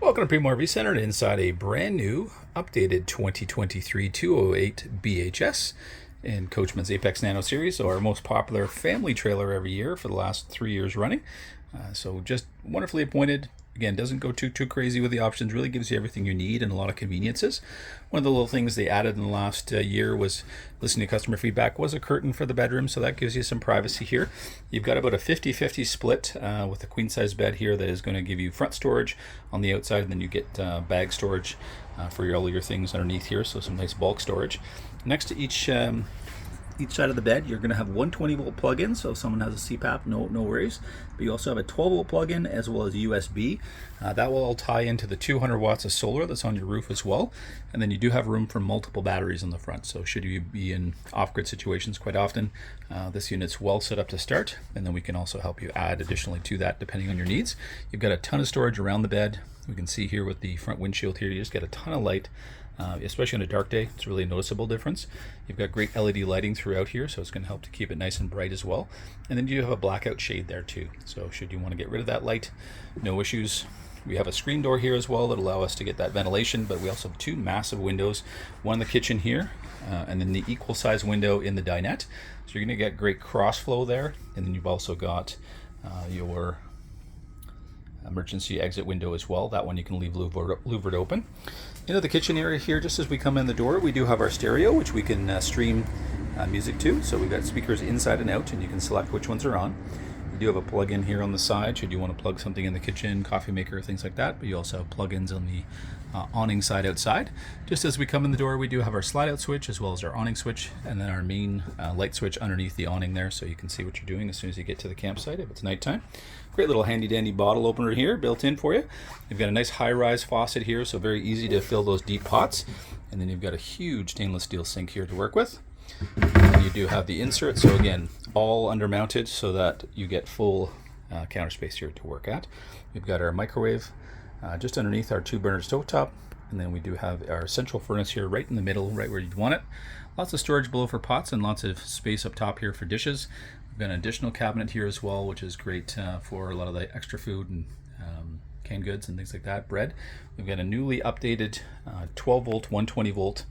Welcome to Coachmen RV Center and inside a brand new updated 2023 208 BHS in Coachmen's Apex Nano series, so our most popular family trailer every year for the last 3 years running. So just wonderfully appointed. Again, doesn't go too crazy with the options, really gives you everything you need and a lot of conveniences. One of the little things they added in the last year was, listening to customer feedback, was a curtain for the bedroom, so that gives you some privacy here. You've got about a 50-50 split with a queen size bed here that is going to give you front storage on the outside, and then you get bag storage for all your things underneath here, so some nice bulk storage. Next to each side of the bed, you're going to have 120 volt plug-in, so if someone has a CPAP, no worries. But you also have a 12 volt plug-in as well as USB. That will all tie into the 200 watts of solar that's on your roof as well. And then you do have room for multiple batteries on the front, so should you be in off-grid situations quite often, this unit's well set up to start, and then we can also help you add additionally to that depending on your needs. You've got a ton of storage around the bed. We can see here with the front windshield here, you just get a ton of light. Especially on a dark day, it's really a noticeable difference. You've got great LED lighting throughout here, so it's going to help to keep it nice and bright as well. And then you have a blackout shade there too, so should you want to get rid of that light, no issues. We have a screen door here as well that allow us to get that ventilation, but we also have two massive windows, one in the kitchen here, and then the equal size window in the dinette. So you're going to get great cross flow there, and then you've also got your emergency exit window as well. That one you can leave louvered open. Into the kitchen area here, just as we come in the door, we do have our stereo, which we can stream music to. So we've got speakers inside and out, and you can select which ones are on. You do have a plug-in here on the side should you want to plug something in the kitchen, coffee maker, things like that, but you also have plug-ins on the awning side outside. Just as we come in the door, we do have our slide-out switch as well as our awning switch, and then our main light switch underneath the awning there, so you can see what you're doing as soon as you get to the campsite if it's nighttime. Great little handy-dandy bottle opener here built in for you. You've got a nice high-rise faucet here, so very easy to fill those deep pots. And then you've got a huge stainless steel sink here to work with. And you do have the insert, so again, all undermounted so that you get full counter space here to work at. We've got our microwave just underneath our 2-burner stovetop, and then we do have our central furnace here right in the middle, right where you'd want it. Lots of storage below for pots and lots of space up top here for dishes. We've got an additional cabinet here as well, which is great for a lot of the extra food and canned goods and things like that, bread. We've got a newly updated 12 volt, 120 volt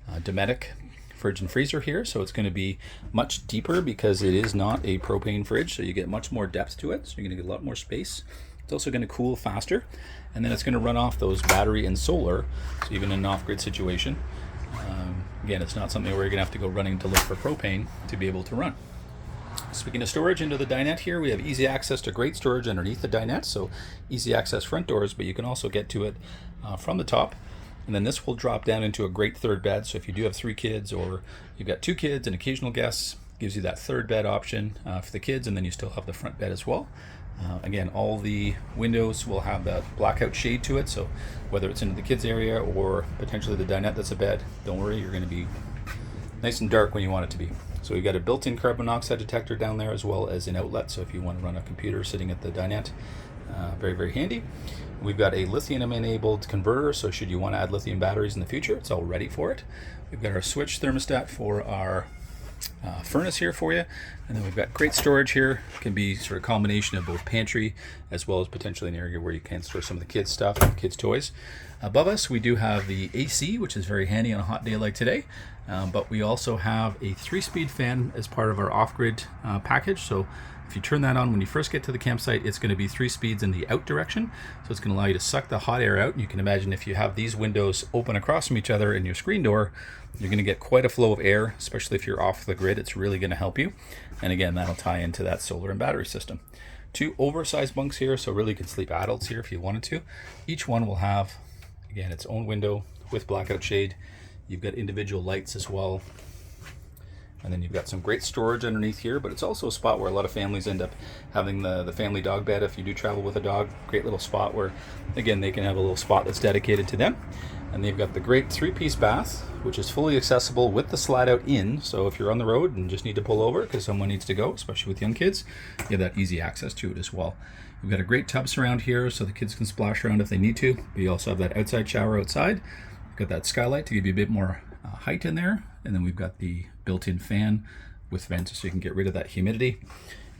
Dometic fridge and freezer here, so it's going to be much deeper because it is not a propane fridge, so you get much more depth to it, so you're going to get a lot more space. It's also going to cool faster, and then it's going to run off those battery and solar, so even in an off-grid situation, again, it's not something where you're going to have to go running to look for propane to be able to run. Speaking of storage, into the dinette here, we have easy access to great storage underneath the dinette, so easy access front doors, but you can also get to it from the top. And then this will drop down into a great third bed, so if you do have 3 kids or you've got 2 kids and occasional guests, gives you that third bed option for the kids, and then you still have the front bed as well. Again, all the windows will have that blackout shade to it, so whether it's into the kids area or potentially the dinette that's a bed, don't worry, you're going to be nice and dark when you want it to be. So we've got a built-in carbon monoxide detector down there as well as an outlet, so if you want to run a computer sitting at the dinette, very handy. We've got a lithium enabled converter, so should you want to add lithium batteries in the future, it's all ready for it. We've got our switch thermostat for our furnace here for you, and then we've got great storage here. It can be sort of a combination of both pantry as well as potentially an area where you can store some of the kids stuff and kids toys. Above us we do have the AC, which is very handy on a hot day like today, but we also have a 3-speed fan as part of our off-grid package. So if you turn that on when you first get to the campsite, it's going to be 3 speeds in the out direction, so it's going to allow you to suck the hot air out. And you can imagine if you have these windows open across from each other in your screen door, you're going to get quite a flow of air, especially if you're off the grid. It's really going to help you, and again, that'll tie into that solar and battery system. 2 oversized bunks here, so really you can sleep adults here if you wanted to. Each one will have, again, its own window with blackout shade. You've got individual lights as well. And then you've got some great storage underneath here, but it's also a spot where a lot of families end up having the family dog bed. If you do travel with a dog, great little spot where, again, they can have a little spot that's dedicated to them. And they've got the great 3-piece bath, which is fully accessible with the slide out in. So if you're on the road and just need to pull over because someone needs to go, especially with young kids, you have that easy access to it as well. We've got a great tub surround here so the kids can splash around if they need to, but you also have that outside shower outside. We've got that skylight to give you a bit more height in there, and then we've got the built-in fan with vents so you can get rid of that humidity.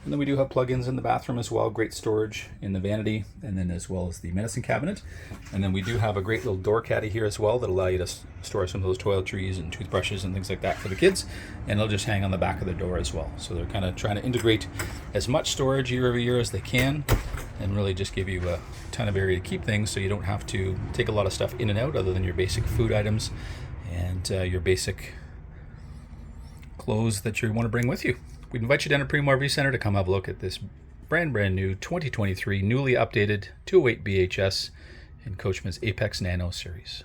And then we do have plugins in the bathroom as well, great storage in the vanity, and then as well as the medicine cabinet. And then we do have a great little door caddy here as well that allow you to store some of those toiletries and toothbrushes and things like that for the kids. And they'll just hang on the back of the door as well. So they're kind of trying to integrate as much storage year over year as they can, and really just give you a ton of area to keep things, so you don't have to take a lot of stuff in and out other than your basic food items and your basic clothes that you want to bring with you. We'd invite you down to Primo RV Center to come have a look at this brand new 2023 newly updated 208 BHS in Coachmen's Apex Nano series.